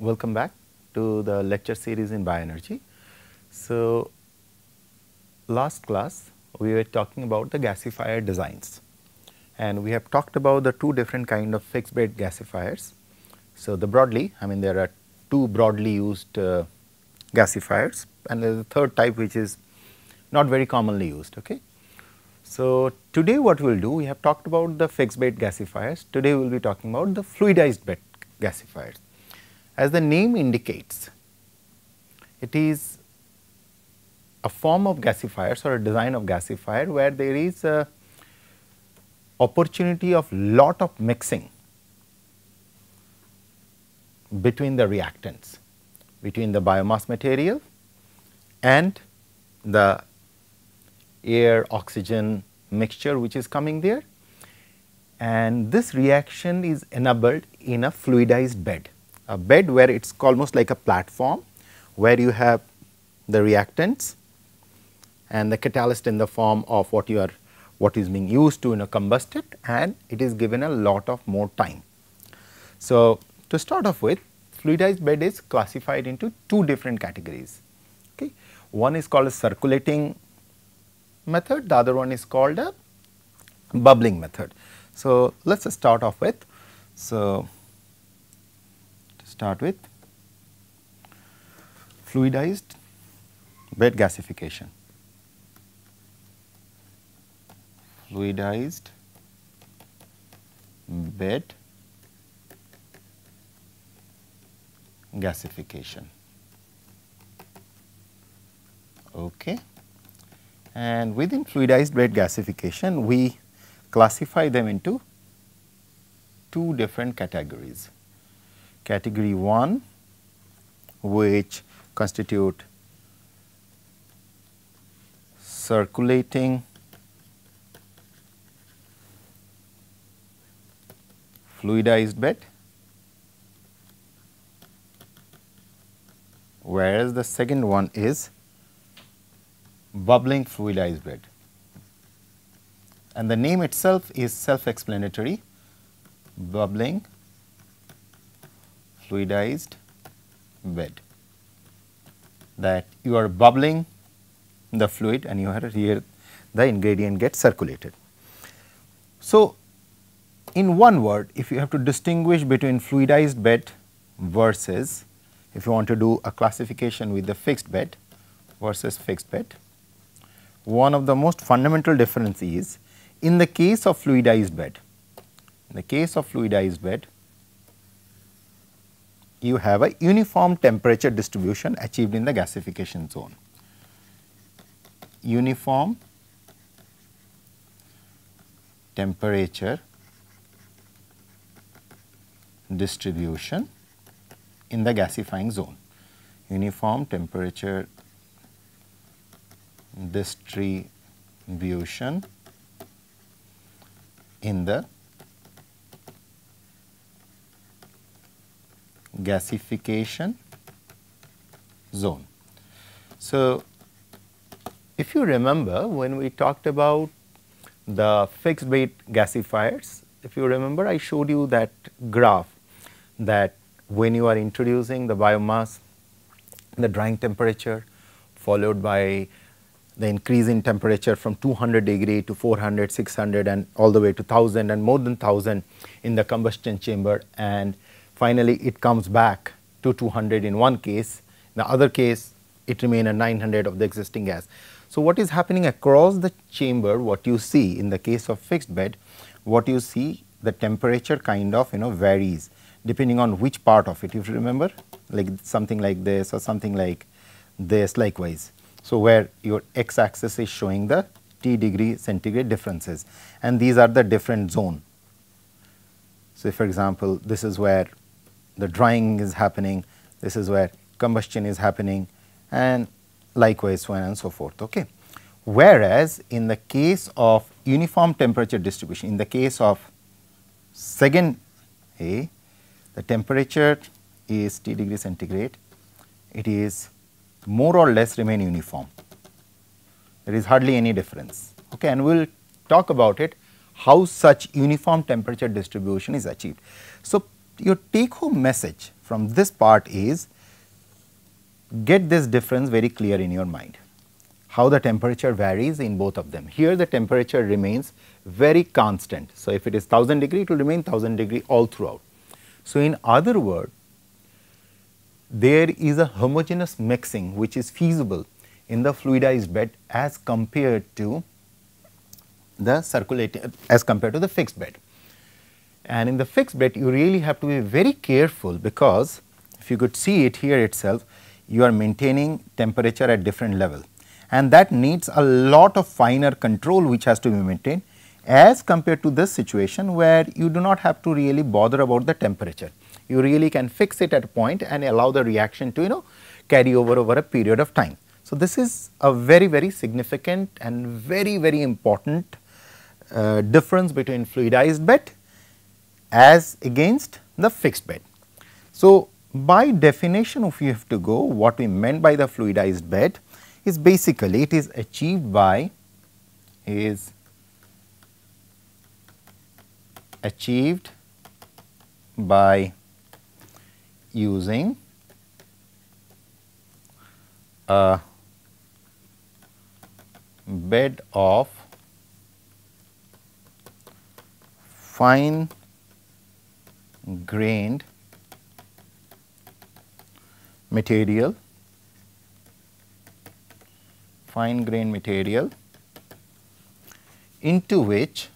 welcome back to the lecture series in bioenergy. So, last class we were talking about the gasifier designs, and we have talked about the two different kind of fixed bed gasifiers. So, the broadly, I mean there are two broadly used gasifiers, and there is a third type which is not very commonly used. Okay. So, today what we will do, we have talked about the fixed bed gasifiers. Today we will be talking about the fluidized bed gasifiers. As the name indicates, it is a form of gasifiers or a design of gasifier where there is a opportunity of lot of mixing between the reactants, between the biomass material and the air oxygen mixture which is coming there, and this reaction is enabled in a fluidized bed, a bed where it is almost like a platform where you have the reactants and the catalyst in the form of what is being used to combust it, and it is given a lot of more time. So, to start off with, fluidized bed is classified into two different categories. Okay. One is called a circulating method, the other one is called a bubbling method. So, let us start off with. So, to start with fluidized bed gasification. Fluidized bed gasification. Okay. And within fluidized bed gasification, we classify them into two different categories. Category 1, which constitute circulating fluidized bed, whereas the second one is bubbling fluidized bed, and the name itself is self-explanatory, bubbling fluidized bed, that you are bubbling the fluid and you are here the ingredient gets circulated. So, in one word, if you have to distinguish between fluidized bed versus, if you want to do a classification with the fixed bed versus fixed bed, one of the most fundamental difference is in the case of fluidized bed. In the case of fluidized bed, you have a uniform temperature distribution achieved in the gasification zone. Uniform temperature distribution in the gasifying zone. Uniform temperature distribution in the gasification zone. So, if you remember when we talked about the fixed bed gasifiers, if you remember I showed you that graph that when you are introducing the biomass, the drying temperature followed by the increase in temperature from 200 degree to 400, 600 and all the way to 1000 and more than 1000 in the combustion chamber, and finally it comes back to 200 in one case, in the other case it remain at 900 of the existing gas. So, what is happening across the chamber, what you see in the case of fixed bed, what you see the temperature kind of varies depending on which part of it, if you remember, like something like this or something like this likewise. So, where your x axis is showing the T degree centigrade differences, and these are the different zone. So, for example, this is where the drying is happening, this is where combustion is happening, and likewise so on and so forth. Okay. Whereas, in the case of uniform temperature distribution, in the case of second A, the temperature is T degree centigrade, it is more or less remain uniform, there is hardly any difference. Okay. And we will talk about it how such uniform temperature distribution is achieved. So, your take home message from this part is, get this difference very clear in your mind, how the temperature varies in both of them. Here the temperature remains very constant. So, if it is 1000 degree, it will remain 1000 degree all throughout. So, in other words, there is a homogeneous mixing which is feasible in the fluidized bed as compared to the circulating, as compared to the fixed bed. And in the fixed bed, you really have to be very careful, because if you could see it here itself, you are maintaining temperature at different level, and that needs a lot of finer control which has to be maintained, as compared to this situation where you do not have to really bother about the temperature. You really can fix it at a point and allow the reaction to carry over a period of time. So, this is a very, very significant and very, very important difference between fluidized bed as against the fixed bed. So, by definition, if you have to go, what we meant by the fluidized bed is basically it is achieved by using a bed of fine grained material, into which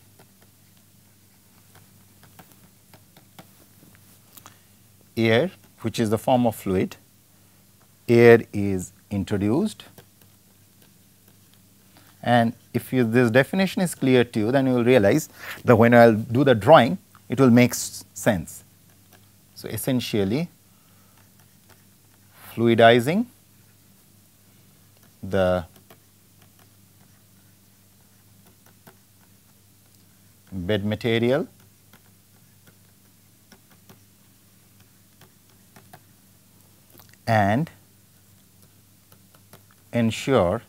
air, which is the form of fluid, air is introduced. And if this definition is clear to you, then you will realize that when I will do the drawing, it will make sense. So, essentially fluidizing the bed material and ensure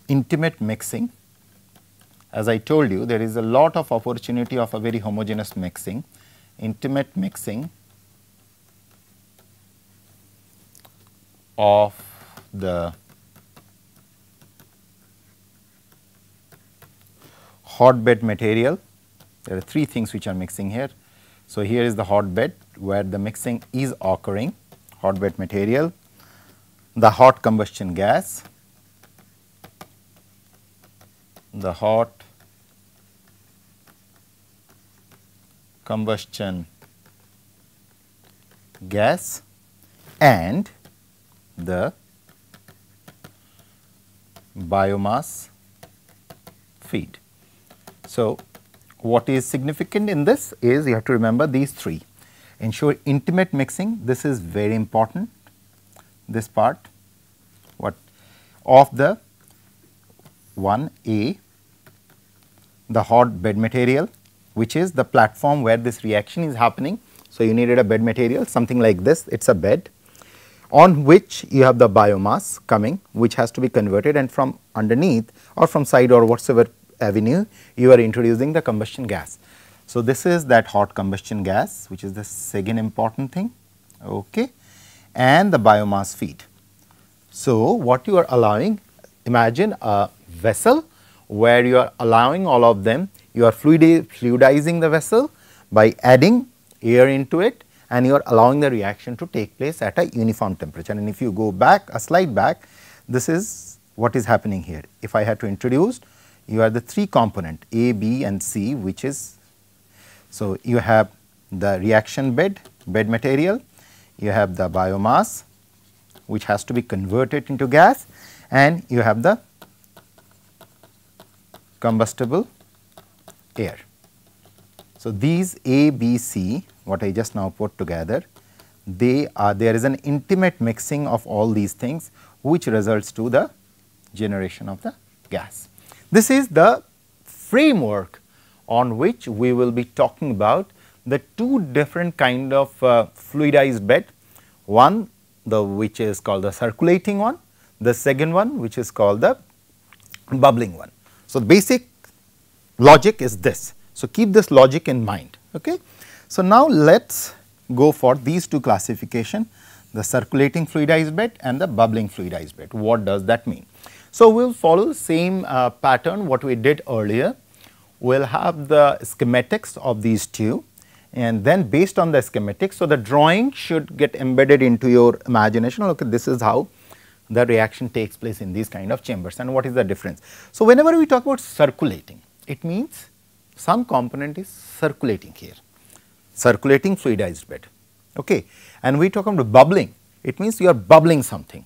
intimate mixing. As I told you, there is a lot of opportunity of a very homogeneous mixing, intimate mixing of the hot bed material. There are three things which are mixing here. So, here is the hot bed where the mixing is occurring, hot bed material, the hot combustion gas, the hot combustion gas, and the biomass feed. So, what is significant in this is you have to remember these three. Ensure intimate mixing, this is very important, this part of the 1A, the hot bed material, which is the platform where this reaction is happening. So, you needed a bed material something like this, it is a bed on which you have the biomass coming, which has to be converted, and from underneath or from side or whatsoever avenue you are introducing the combustion gas. So, this is that hot combustion gas, which is the second important thing, okay, and the biomass feed. So, what you are allowing, imagine a vessel where you are allowing all of them, you are fluidizing the vessel by adding air into it, and you are allowing the reaction to take place at a uniform temperature. And if you go back a slide back, this is what is happening here. If I had to introduce, you have the three component A, B and C, which is, so you have the reaction bed material, you have the biomass which has to be converted into gas, and you have the combustible air. So, these A, B, C, what I just now put together, there is an intimate mixing of all these things which results to the generation of the gas. This is the framework on which we will be talking about the two different kind of fluidized bed, one which is called the circulating one, the second one which is called the bubbling one. So, basic logic is this. So, keep this logic in mind. Okay. So, now let us go for these two classification, the circulating fluidized bed and the bubbling fluidized bed. What does that mean? So, we will follow the same pattern what we did earlier. We will have the schematics of these two, and then based on the schematics. So, the drawing should get embedded into your imagination. Okay, this is how the reaction takes place in these kind of chambers and what is the difference. So, whenever we talk about circulating, it means some component is circulating here, circulating fluidized bed. Okay. And we talk about bubbling, it means you are bubbling something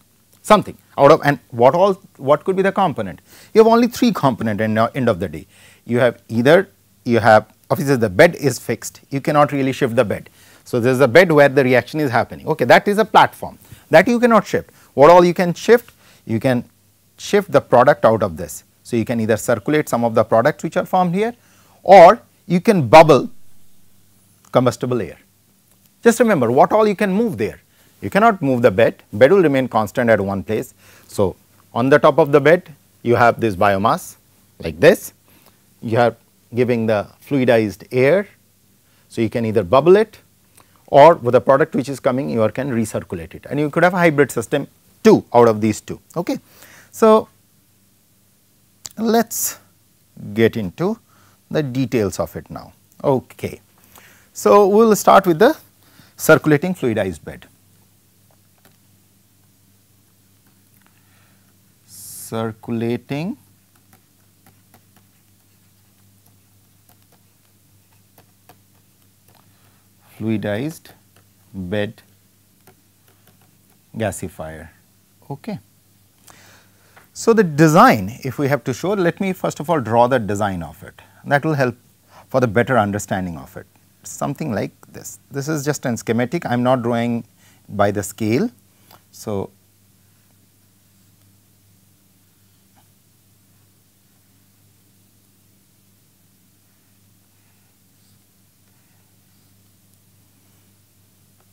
out of, and what could be the component? You have only three component at the end of the day. You have either obviously the bed is fixed, you cannot really shift the bed. So, there is a bed where the reaction is happening, okay, that is a platform that you cannot shift. What all you can shift? You can shift the product out of this. So, you can either circulate some of the products which are formed here, or you can bubble combustible air. Just remember what all you can move there. You cannot move the bed will remain constant at one place. So, on the top of the bed you have this biomass like this, you are giving the fluidized air. So, you can either bubble it, or with the product which is coming you can recirculate it, and you could have a hybrid system too out of these two. Okay. So, let us get into the details of it now. Okay. So, we will start with the circulating fluidized bed. Circulating fluidized bed gasifier. Okay. So, the design, if we have to show, let me first of all draw the design of it, that will help for the better understanding of it. Something like this. This is just a schematic, I am not drawing by the scale. So,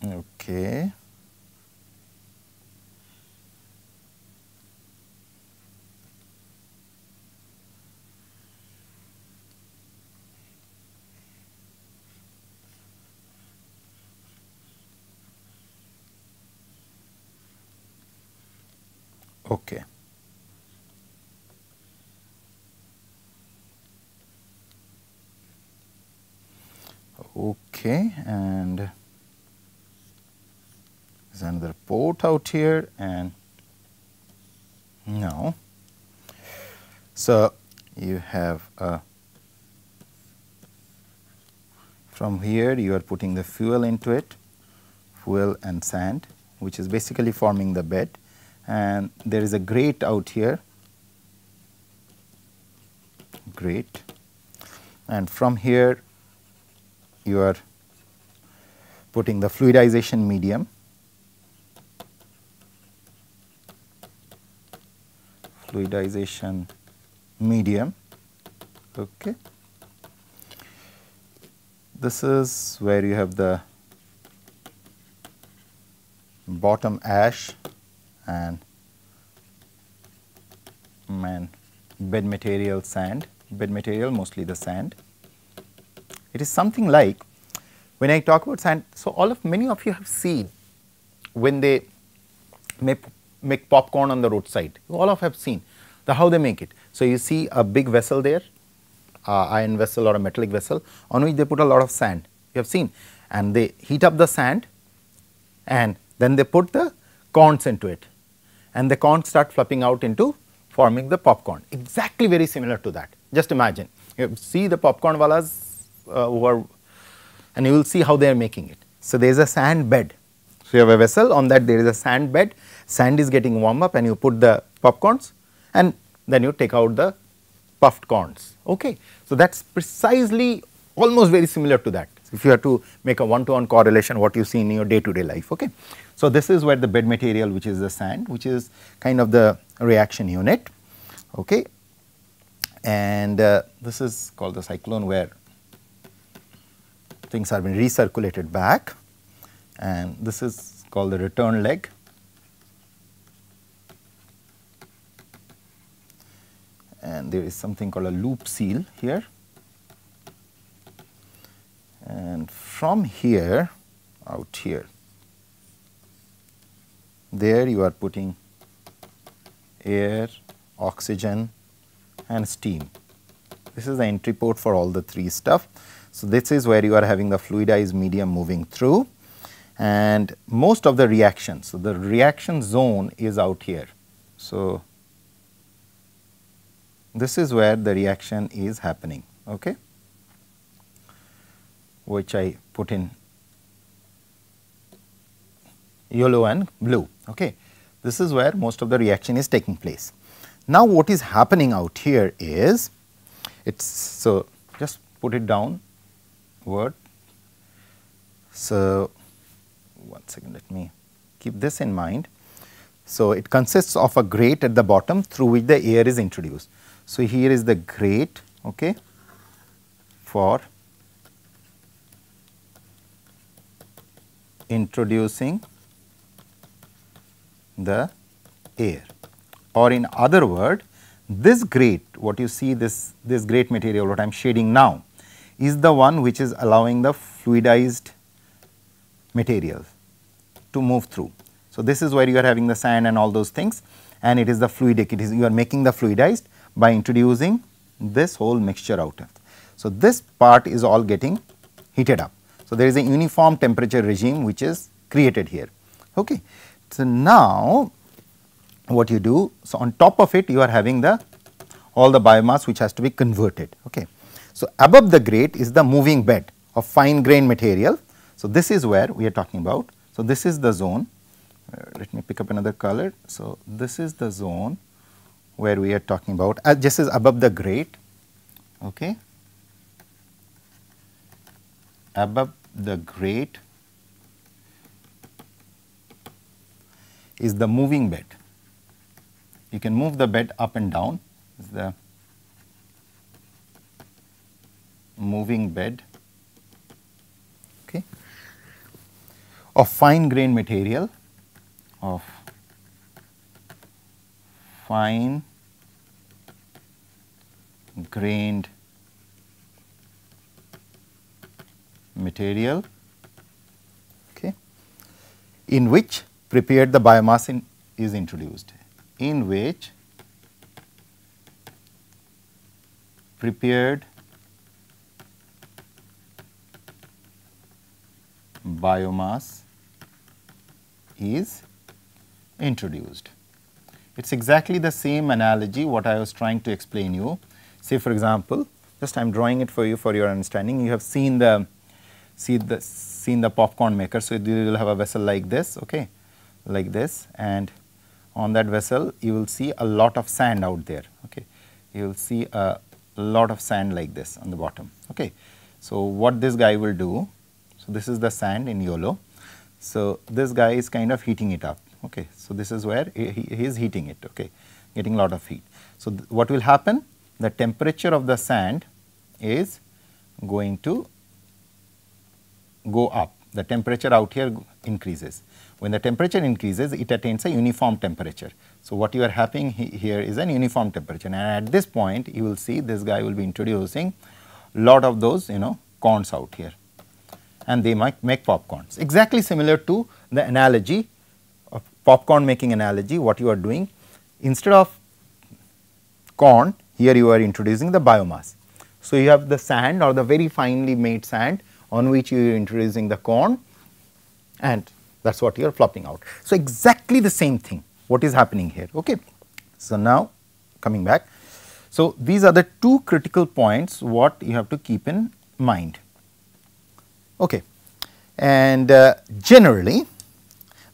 okay. Okay. Okay, and there is another port out here, and now, so you have from here you are putting the fuel into it, fuel and sand, which is basically forming the bed, and there is a grate out here, grate, and from here you are putting the fluidization medium, okay. This is where you have the bottom ash and bed material sand, bed material mostly the sand. It is something like, when I talk about sand, so many of you have seen when they make popcorn on the roadside, all of you have seen how they make it. So, you see a big vessel there, iron vessel or a metallic vessel, on which they put a lot of sand, you have seen, and they heat up the sand, and then they put the corns into it, and the corns start flapping out into forming the popcorn, exactly very similar to that. Just imagine, you see the popcorn wallas who are, and you will see how they are making it. So, there is a sand bed. So, you have a vessel, on that there is a sand bed, sand is getting warm up, and you put the popcorns, and then you take out the puffed corns. Okay. So, that is precisely almost very similar to that, if you have to make a one-to-one correlation what you see in your day-to-day life. Okay. So, this is where the bed material, which is the sand, which is kind of the reaction unit, okay. And this is called the cyclone, where things are being recirculated back, and this is called the return leg. And there is something called a loop seal here, and from here out here, there you are putting air, oxygen and steam. This is the entry port for all the three stuff. So, this is where you are having the fluidized medium moving through, and most of the reaction. So, the reaction zone is out here. So, this is where the reaction is happening, okay, which I put in yellow and blue. Okay. This is where most of the reaction is taking place. Now, what is happening out here is, so just put it down word. So, one second, let me keep this in mind. So, it consists of a grate at the bottom through which the air is introduced. So, here is the grate, okay, for introducing the air, or in other word, this grate, what you see, this grate material what I am shading now is the one which is allowing the fluidized material to move through. So, this is where you are having the sand and all those things, and it is the fluidic, it is you are making the fluidized by introducing this whole mixture out of. So, this part is all getting heated up. So, there is a uniform temperature regime which is created here. Okay. So, now what you do, so on top of it you are having the all the biomass which has to be converted. Okay. So, above the grate is the moving bed of fine grained material. So, this is where we are talking about. So, this is the zone, let me pick up another color. So, this is the zone where we are talking about, this is above the grate, okay. Above the grate is the moving bed. You can move the bed up and down, is the moving bed, okay, of fine grained material, of fine grained material, okay, in which prepared the biomass is introduced, in which prepared biomass is introduced. It is exactly the same analogy what I was trying to explain you. Say for example, just I am drawing it for you for your understanding. You have seen the popcorn maker. So, you will have a vessel like this, okay, like this, and on that vessel you will see a lot of sand out there, okay. You will see a lot of sand like this on the bottom, okay. So, what this guy will do, so this is the sand in yellow. So, this guy is kind of heating it up, okay. So, this is where he is heating it, okay, getting a lot of heat. So, what will happen? The temperature of the sand is going to go up, the temperature out here increases. When the temperature increases, it attains a uniform temperature. So, what you are having here is an uniform temperature, and at this point you will see this guy will be introducing lot of those corns out here, and they might make popcorns. Exactly similar to the analogy of popcorn making analogy, what you are doing, instead of corn, here you are introducing the biomass. So, you have the sand or the very finely made sand on which you are introducing the corn, and that is what you are flopping out. So, exactly the same thing what is happening here. Okay. So, now coming back. So, these are the two critical points what you have to keep in mind. Okay. And generally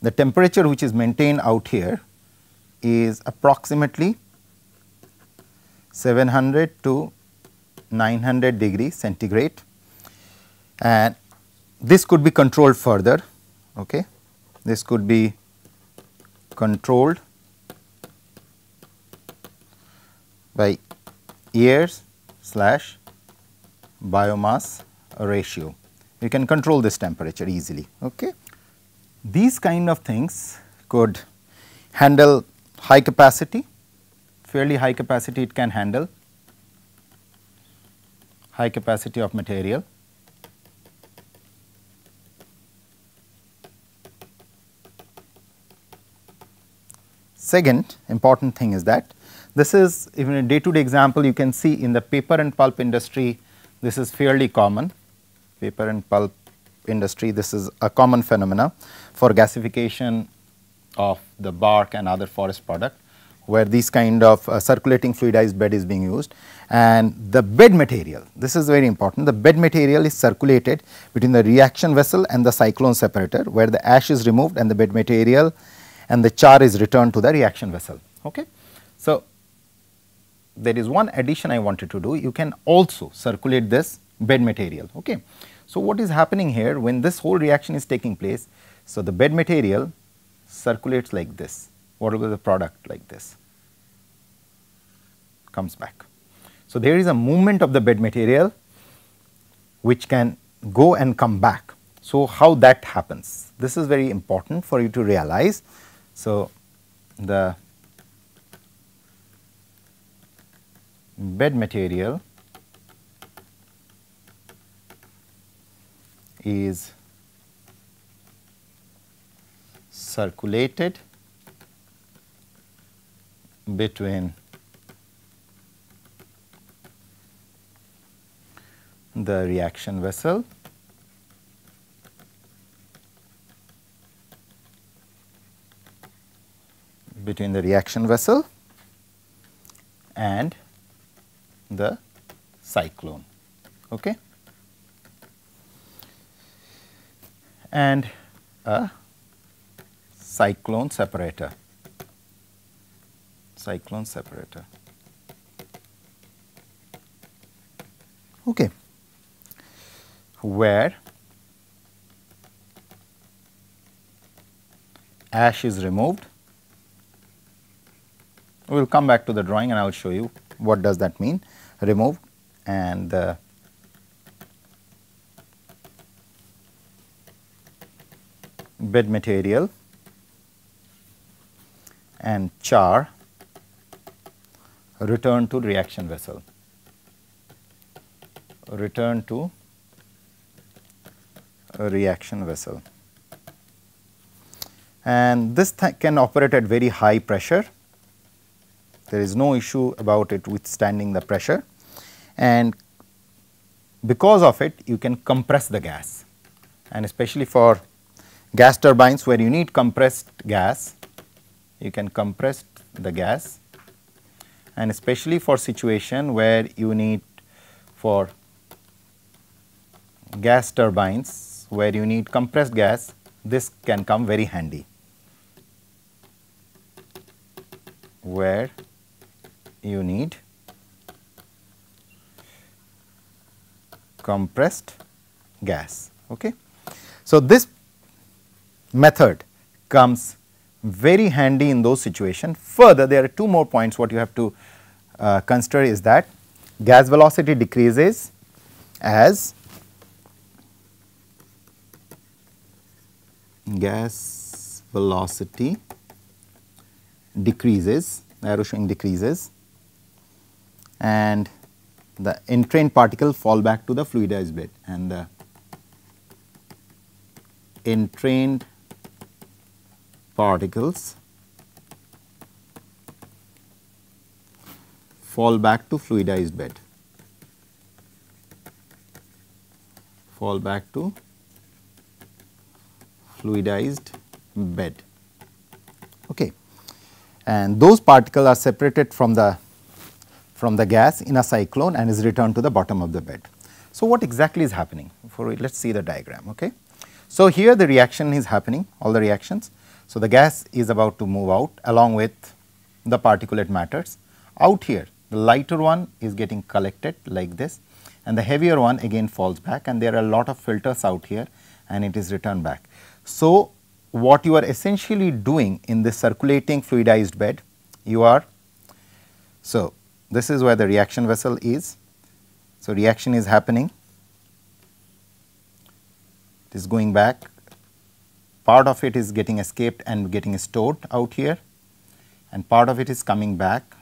the temperature which is maintained out here is approximately 700 to 900 degrees centigrade, and this could be controlled further. Okay. This could be controlled by air/biomass ratio. You can control this temperature easily. Okay. These kind of things could handle high capacity, fairly high capacity it can handle, high capacity of material. second important thing is that this is even a day to day example, you can see in the paper and pulp industry, this is fairly common. Paper and pulp industry, this is a common phenomena for gasification of the bark and other forest product, where these kind of circulating fluidized bed is being used. And the bed material, this is very important, the bed material is circulated between the reaction vessel and the cyclone separator, where the ash is removed and the bed material and the char is returned to the reaction vessel. Okay. So, there is one addition I wanted to do, you can also circulate this bed material. Okay. So, what is happening here when this whole reaction is taking place? So, the bed material circulates like this, whatever the product like this comes back. So, there is a movement of the bed material which can go and come back. So, how that happens? This is very important for you to realize. So, the bed material is circulated between the reaction vessel and the cyclone. Okay. And a cyclone separator. Okay. Where ash is removed. We will come back to the drawing and I will show you what does that mean, removed, and the bed material and char return to reaction vessel, and this can operate at very high pressure. There is no issue about it withstanding the pressure, and because of it you can compress the gas, and especially for gas turbines where you need compressed gas, you can compress the gas, and especially for situation where you need for gas turbines where you need compressed gas, this can come very handy, where you need compressed gas. Okay. So, this method comes very handy in those situations. Further, there are two more points what you have to consider is that gas velocity decreases as gas velocity decreases, arrow showing decreases, and the entrained particle fall back to the fluidized bed, and the entrained particles fall back to fluidized bed, Okay. And those particles are separated from the gas in a cyclone and is returned to the bottom of the bed. So, what exactly is happening? Let us see the diagram. Okay. So, here the reaction is happening, all the reactions. So, the gas is about to move out along with the particulate matters. Out here the lighter one is getting collected like this, and the heavier one again falls back, and there are a lot of filters out here and it is returned back. So, what you are essentially doing in this circulating fluidized bed, so this is where the reaction vessel is. So, reaction is happening, it is going back, part of it is getting escaped and getting stored out here, and part of it is coming back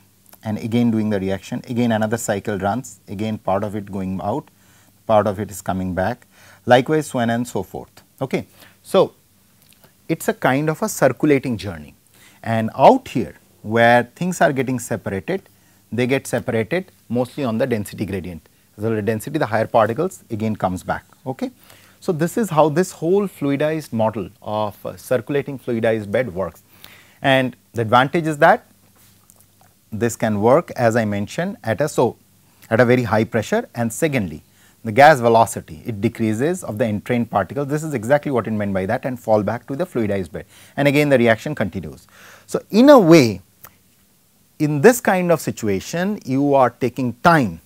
and again doing the reaction, again another cycle runs, again part of it going out, part of it is coming back, likewise so on and so forth. Okay. So, it is a kind of a circulating journey, and out here where things are getting separated, they get separated mostly on the density gradient. So, the density, the higher particles again comes back. Okay. So, this is how this whole fluidized model of circulating fluidized bed works, and the advantage is that this can work, as I mentioned, at a very high pressure, and secondly the gas velocity, it decreases of the entrained particles. This is exactly what it meant by that, and fall back to the fluidized bed, and again the reaction continues. So, in a way, in this kind of situation you are taking time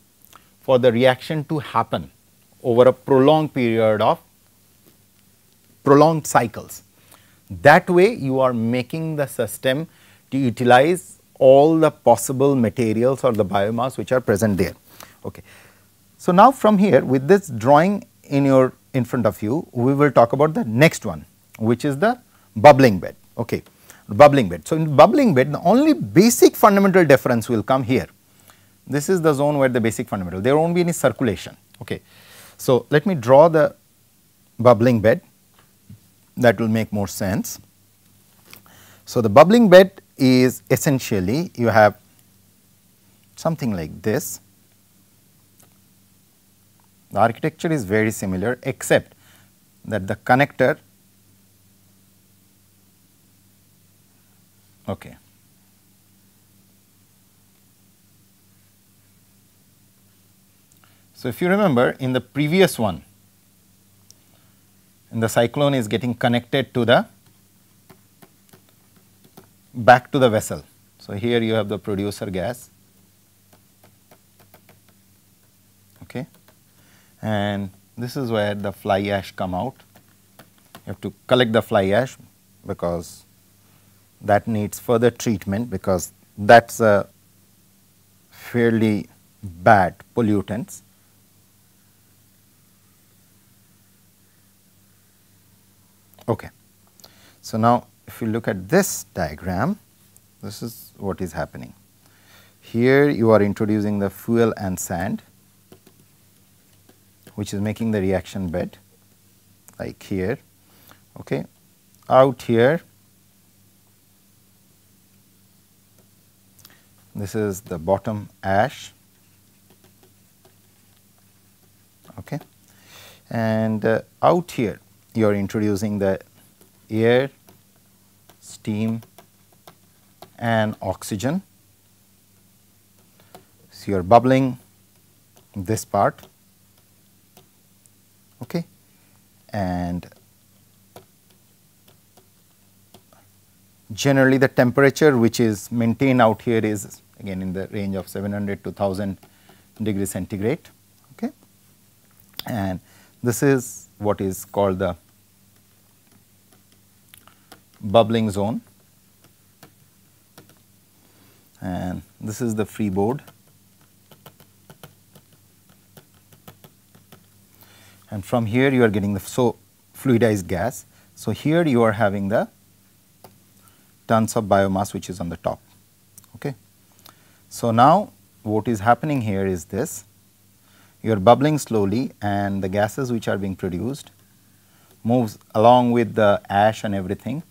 for the reaction to happen over a prolonged period of prolonged cycles. That way you are making the system to utilize all the possible materials or the biomass which are present there. Okay. So, now from here, with this drawing in front of you, we will talk about the next one, which is the bubbling bed. Okay. Bubbling bed. So, in bubbling bed, the only basic fundamental difference will come here. This is the zone where the basic fundamental, there won't be any circulation. Okay. So, let me draw the bubbling bed, that will make more sense. So, the bubbling bed is essentially, you have something like this. The architecture is very similar, except that the connector, okay. So, if you remember in the previous one, and the cyclone is getting connected to the back to the vessel. So, here you have the producer gas, okay, and this is where the fly ash come out. You have to collect the fly ash because that needs further treatment, because that is a fairly bad pollutants. Okay. So, now if you look at this diagram, this is what is happening. Here you are introducing the fuel and sand, which is making the reaction bed like here. Okay. Out here, this is the bottom ash, okay. And out here you are introducing the air, steam and oxygen. So, you are bubbling this part, okay, and generally the temperature which is maintained out here is again in the range of 700 to 1000 degrees centigrade, okay. And this is what is called the bubbling zone, and this is the freeboard, and from here you are getting the fluidized gas. So, here you are having the tons of biomass which is on the top. Okay. So, now what is happening here is this, you are bubbling slowly and the gases which are being produced moves along with the ash and everything,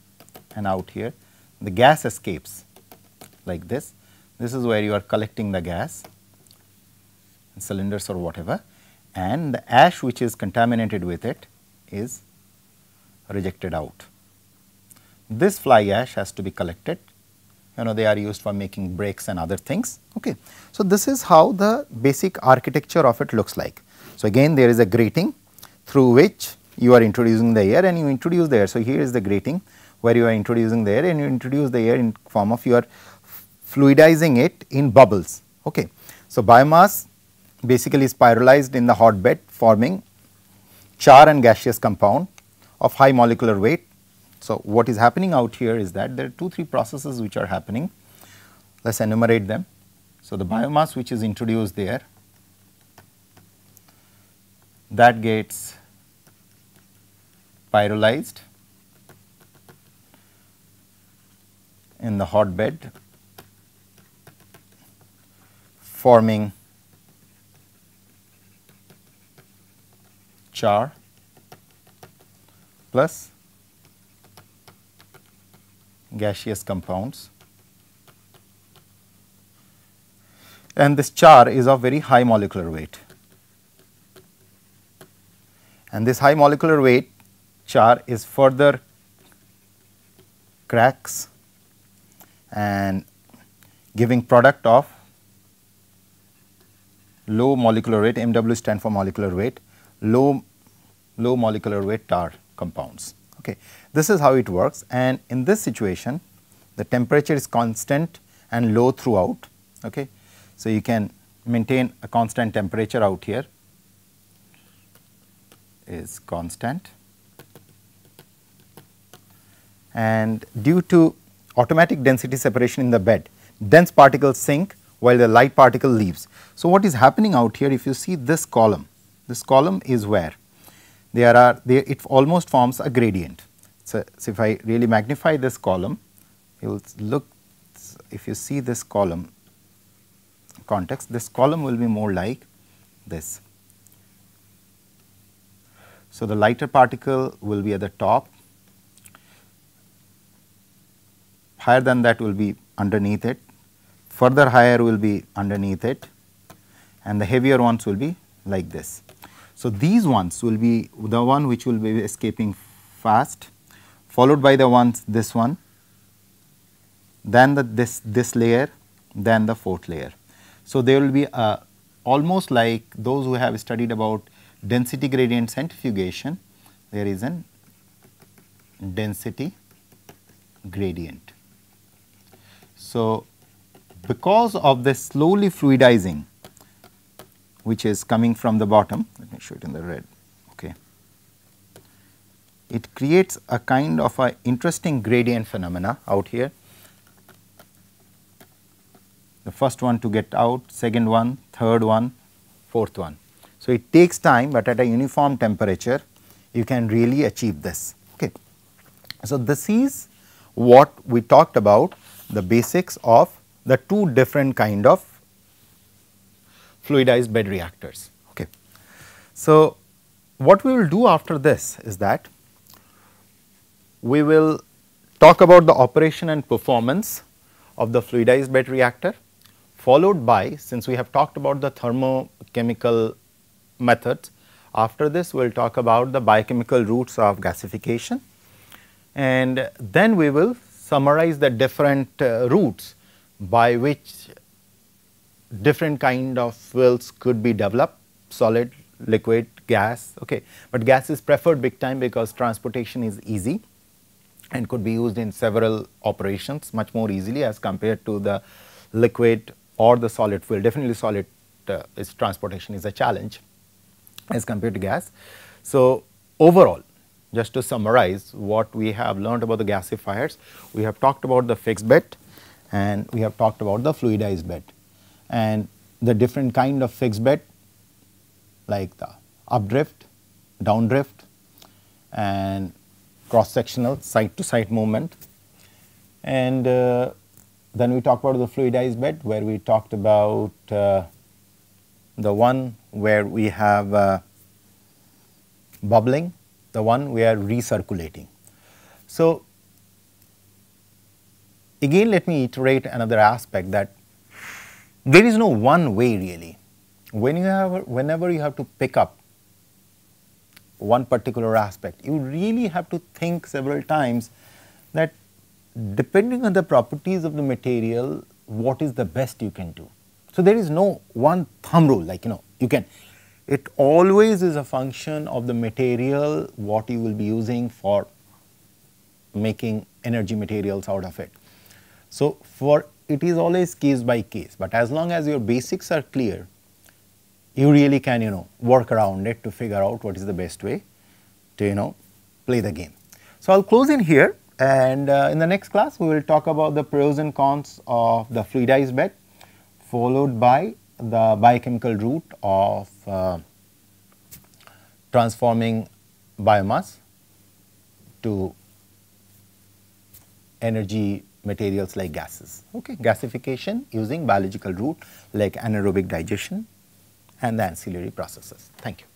and out here the gas escapes like this. This is where you are collecting the gas in cylinders or whatever, and the ash which is contaminated with it is rejected out. This fly ash has to be collected, they are used for making bricks and other things. Okay. So, this is how the basic architecture of it looks like. So, again there is a grating through which you are introducing the air and you introduce the air. So, here is the grating where you are introducing the air and you introduce the air in form of you are fluidizing it in bubbles. Okay. So, biomass basically spiralized in the hot bed forming char and gaseous compound of high molecular weight. So, what is happening out here is that there are 2-3 processes which are happening. Let us enumerate them. So, the biomass which is introduced there, that gets pyrolyzed in the hot bed forming char plus gaseous compounds, and this char is of very high molecular weight, and this high molecular weight char is further cracks and giving product of low molecular weight, MW stand for molecular weight, low molecular weight tar compounds. Okay. This is how it works, and in this situation the temperature is constant and low throughout. Okay. So, you can maintain a constant temperature out here is constant, and due to automatic density separation in the bed, dense particles sink while the light particle leaves. So, what is happening out here, if you see this column is where it almost forms a gradient. So, if I really magnify this column, you will look, if you see this column context, this column will be more like this. So, the lighter particle will be at the top, higher than that will be underneath it, further higher will be underneath it, and the heavier ones will be like this. So, these ones will be the one which will be escaping fast, followed by the ones this one, then this layer, then the fourth layer. So, there will be almost like those who have studied about density gradient centrifugation, there is an density gradient. So, because of this slowly fluidizing which is coming from the bottom, let me show it in the red, okay. It creates a kind of a interesting gradient phenomena out here. The first one to get out, second one, third one, fourth one. So, it takes time, but at a uniform temperature you can really achieve this. Okay. So, this is what we talked about, the basics of the two different kind of fluidized bed reactors. Okay. So, what we will do after this is that we will talk about the operation and performance of the fluidized bed reactor, followed by, since we have talked about the thermochemical methods, after this we will talk about the biochemical routes of gasification, and then we will summarize the different routes by which different kind of fuels could be developed, solid, liquid, gas, okay. But gas is preferred big time because transportation is easy and could be used in several operations much more easily as compared to the liquid or the solid fuel. Definitely solid its transportation is a challenge as compared to gas. So, overall, just to summarize what we have learned about the gasifiers, we have talked about the fixed bed and we have talked about the fluidized bed, and the different kind of fixed bed like the updrift, downdrift, and cross sectional side to side movement. And then we talked about the fluidized bed, where we talked about the one where we have bubbling, the one we are recirculating. So, again let me iterate another aspect, that there is no one way really. Whenever you have to pick up one particular aspect, you really have to think several times that depending on the properties of the material, what is the best you can do. So, there is no one thumb rule, like you can, it always is a function of the material what you will be using for making energy materials out of it. So, it is always case by case, but as long as your basics are clear, you really can work around it to figure out what is the best way to play the game. So, I will close in here, and in the next class we will talk about the pros and cons of the fluidized bed, followed by the biochemical route of transforming biomass to energy materials like gases. Okay, gasification using biological route like anaerobic digestion and the ancillary processes. Thank you.